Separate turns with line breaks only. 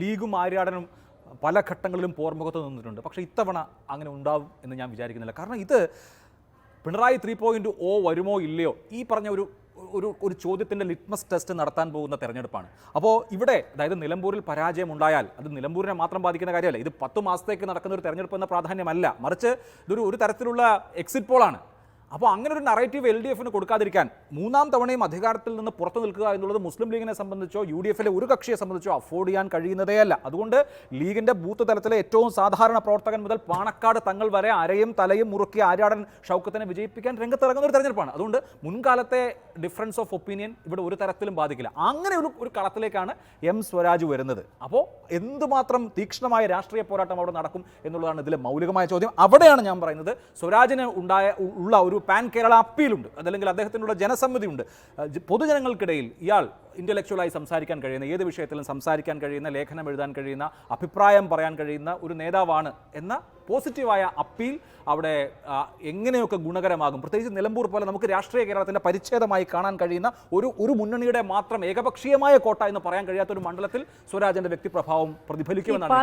ലീഗും ആര്യാടനും പല ഘട്ടങ്ങളിലും പോർമുഖത്ത് നിന്നിട്ടുണ്ട്. പക്ഷേ ഇത്തവണ അങ്ങനെ ഉണ്ടാവും എന്ന് ഞാൻ വിചാരിക്കുന്നില്ല. കാരണം ഇത് പിണറായി 3.0 വരുമോ ഇല്ലയോ ഈ പറഞ്ഞ ഒരു ചോദ്യത്തിൻ്റെ ലിറ്റ്മസ് ടെസ്റ്റ് നടത്താൻ പോകുന്ന തെരഞ്ഞെടുപ്പാണ്. അപ്പോൾ ഇവിടെ അതായത് നിലമ്പൂരിൽ പരാജയം ഉണ്ടായാൽ അത് നിലമ്പൂരിനെ മാത്രം ബാധിക്കുന്ന കാര്യമല്ല. ഇത് 10 മാസത്തേക്ക് നടക്കുന്ന ഒരു തെരഞ്ഞെടുപ്പ് എന്ന പ്രാധാന്യമല്ല, മറിച്ച് ഒരു തരത്തിലുള്ള എക്സിറ്റ് പോളാണ്. അപ്പോൾ അങ്ങനെ ഒരു നറേറ്റീവ് LDFന് കൊടുക്കാതിരിക്കാൻ മൂന്നാം തവണയും അധികാരത്തിൽ നിന്ന് പുറത്തു നിൽക്കുക എന്നുള്ളത് മുസ്ലിം ലീഗിനെ സംബന്ധിച്ചോ UDFിലെ ഒരു കക്ഷിയെ സംബന്ധിച്ചോ അഫോർഡ് ചെയ്യാൻ കഴിയുന്നതേയല്ല. അതുകൊണ്ട് ലീഗിൻ്റെ ബൂത്ത് തലത്തിലെ ഏറ്റവും സാധാരണ പ്രവർത്തകൻ മുതൽ പാണക്കാട് തങ്ങൾ വരെ അരയും തലയും മുറുക്കി ആര്യാടൻ ഷൗക്കത്തിനെ വിജയിപ്പിക്കാൻ രംഗത്തിറങ്ങുന്ന ഒരു തെരഞ്ഞെടുപ്പാണ്. അതുകൊണ്ട് മുൻകാലത്തെ ഡിഫറൻസ് ഓഫ് ഒപ്പീനിയൻ ഇവിടെ ഒരു തരത്തിലും ബാധിക്കില്ല. അങ്ങനെ ഒരു കളത്തിലേക്കാണ് M സ്വരാജ് വരുന്നത്. അപ്പോൾ എന്തുമാത്രം തീക്ഷ്ണമായ രാഷ്ട്രീയ പോരാട്ടം അവിടെ നടക്കും എന്നുള്ളതാണ് ഇതിലെ മൗലികമായ ചോദ്യം. അവിടെയാണ് ഞാൻ പറയുന്നത് സ്വരാജിന് ഉള്ള ഒരു പാൻ കേരള അപ്പീലുണ്ട്, അതല്ലെങ്കിൽ അദ്ദേഹത്തിനുള്ള ജനസമ്മതിയുണ്ട്. പൊതുജനങ്ങൾക്കിടയിൽ ഇയാൾ ഇൻ്റലക്ച്വലായി സംസാരിക്കാൻ കഴിയുന്ന, ഏത് വിഷയത്തിലും സംസാരിക്കാൻ കഴിയുന്ന, ലേഖനം എഴുതാൻ കഴിയുന്ന, അഭിപ്രായം പറയാൻ കഴിയുന്ന ഒരു നേതാവാണ് എന്ന പോസിറ്റീവായ അപ്പീൽ അവിടെ എങ്ങനെയൊക്കെ ഗുണകരമാകും. പ്രത്യേകിച്ച് നിലമ്പൂർ പോലെ നമുക്ക് രാഷ്ട്രീയ കേരളത്തിൻ്റെ പരിച്ഛേദമായി കാണാൻ കഴിയുന്ന ഒരു മുന്നണിയുടെ മാത്രം ഏകപക്ഷീയമായ കോട്ട എന്ന് പറയാൻ കഴിയാത്ത ഒരു മണ്ഡലത്തിൽ സ്വരാജിൻ്റെ വ്യക്തിപ്രഭാവം പ്രതിഫലിക്കുമെന്നാണ്.